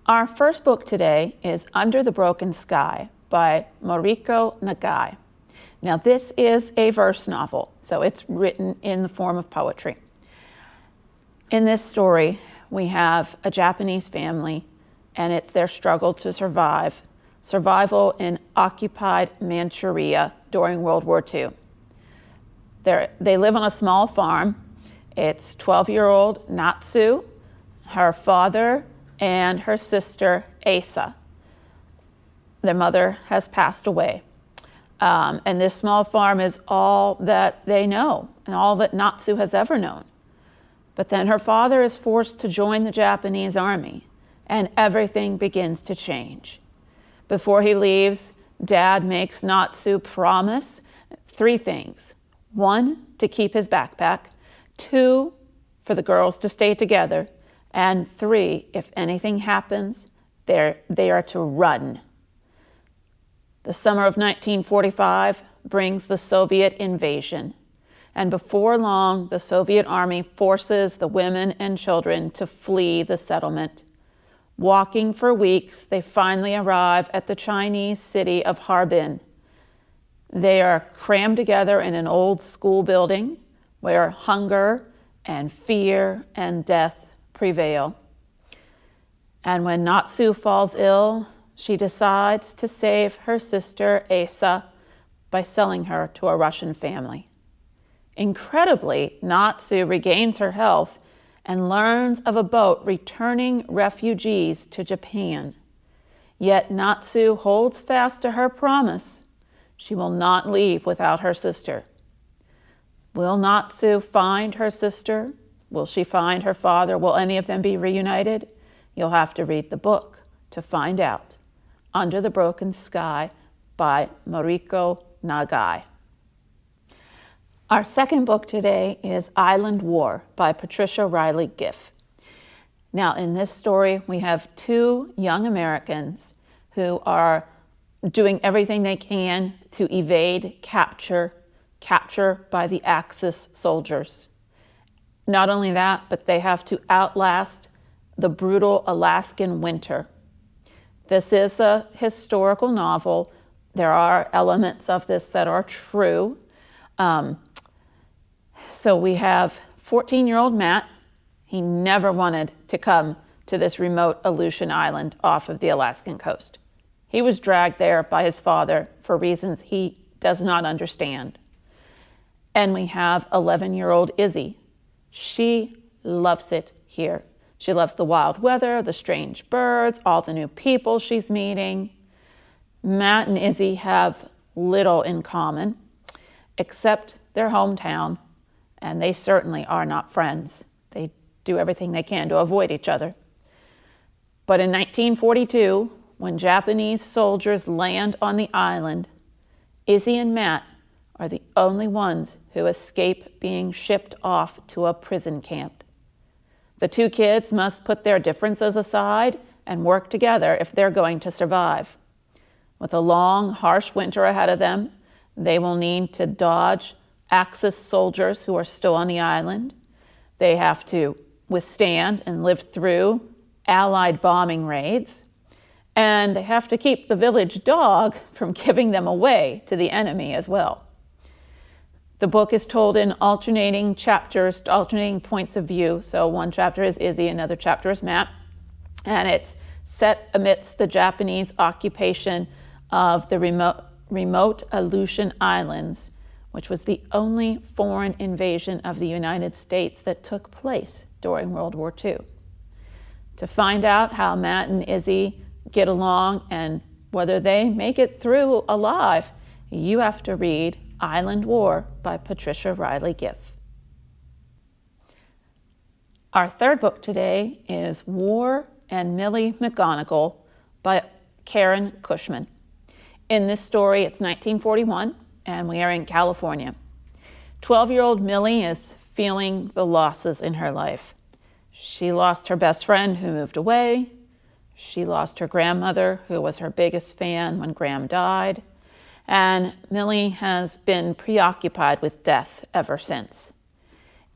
Our first book today is Under the Broken Sky by Mariko Nagai. Now this is a verse novel, so it's written in the form of poetry. In this story, we have a Japanese family, and it's their struggle to survival in occupied Manchuria during World War II. They live on a small farm. It's 12-year-old Natsu, her father, and her sister Asa. Their mother has passed away. And this small farm is all that they know and all that Natsu has ever known. But then her father is forced to join the Japanese army, and everything begins to change. Before he leaves, Dad makes Natsu promise 3 things. 1, to keep his backpack. 2, for the girls to stay together. And 3, if anything happens, they are to run. The summer of 1945 brings the Soviet invasion. And before long, the Soviet army forces the women and children to flee the settlement. Walking for weeks, they finally arrive at the Chinese city of Harbin. They are crammed together in an old school building where hunger and fear and death prevail. And when Natsu falls ill, she decides to save her sister Asa by selling her to a Russian family. Incredibly, Natsu regains her health and learns of a boat returning refugees to Japan. Yet Natsu holds fast to her promise. She will not leave without her sister. Will Natsu find her sister? Will she find her father? Will any of them be reunited? You'll have to read the book to find out. Under the Broken Sky by Mariko Nagai. Our second book today is Island War by Patricia Reilly Giff. Now in this story, we have 2 young Americans who are doing everything they can to evade capture by the Axis soldiers. Not only that, but they have to outlast the brutal Alaskan winter. This is a historical novel. There are elements of this that are true. So we have 14-year-old Matt. He never wanted to come to this remote Aleutian island off of the Alaskan coast. He was dragged there by his father for reasons he does not understand. And we have 11-year-old Izzy. She loves it here. She loves the wild weather, the strange birds, all the new people she's meeting. Matt and Izzy have little in common, except their hometown, and they certainly are not friends. They do everything they can to avoid each other. But in 1942, when Japanese soldiers land on the island, Izzy and Matt are the only ones who escape being shipped off to a prison camp. The 2 kids must put their differences aside and work together if they're going to survive. With a long, harsh winter ahead of them, they will need to dodge Axis soldiers who are still on the island. They have to withstand and live through Allied bombing raids. And they have to keep the village dog from giving them away to the enemy as well. The book is told in alternating chapters, alternating points of view. So one chapter is Izzy, another chapter is Matt. And it's set amidst the Japanese occupation of the remote Aleutian Islands, which was the only foreign invasion of the United States that took place during World War II. To find out how Matt and Izzy get along and whether they make it through alive, you have to read Island War by Patricia Reilly Giff. Our third book today is War and Millie McGonigle by Karen Cushman. In this story, it's 1941, and we are in California. 12-year-old Millie is feeling the losses in her life. She lost her best friend who moved away. She lost her grandmother, who was her biggest fan when Gram died. And Millie has been preoccupied with death ever since.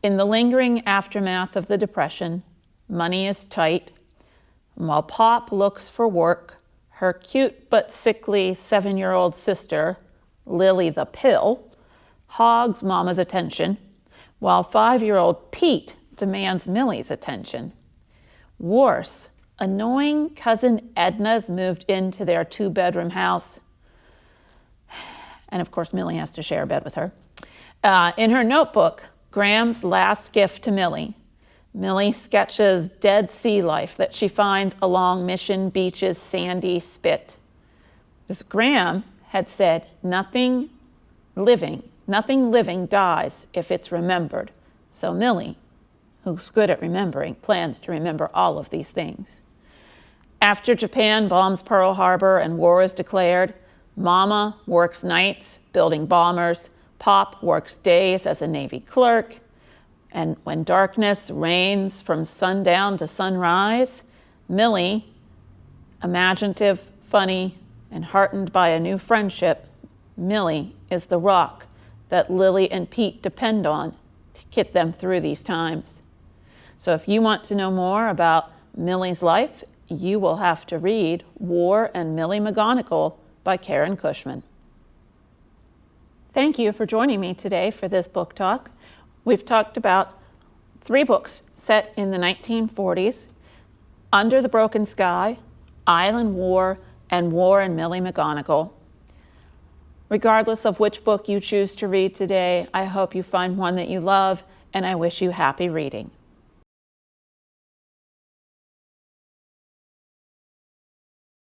In the lingering aftermath of the Depression, money is tight, And while Pop looks for work, her cute but sickly 7-year-old sister, Lily the Pill, hogs Mama's attention, while 5-year-old Pete demands Millie's attention. Worse, annoying cousin Edna's moved into their 2-bedroom house. And of course, Millie has to share a bed with her. In her notebook, Graham's last gift to Millie, Millie sketches dead sea life that she finds along Mission Beach's sandy spit. Because Graham had said, nothing living dies if it's remembered. So Millie, who's good at remembering, plans to remember all of these things. After Japan bombs Pearl Harbor and war is declared, Mama works nights building bombers, Pop works days as a Navy clerk, and when darkness reigns from sundown to sunrise, Millie, imaginative, funny, and heartened by a new friendship, Millie is the rock that Lily and Pete depend on to get them through these times. So if you want to know more about Millie's life, you will have to read War and Millie McGonigle by Karen Cushman. Thank you for joining me today for this book talk. We've talked about 3 books set in the 1940s, Under the Broken Sky, Island War, and War and Millie McGonigle. Regardless of which book you choose to read today, I hope you find one that you love, and I wish you happy reading.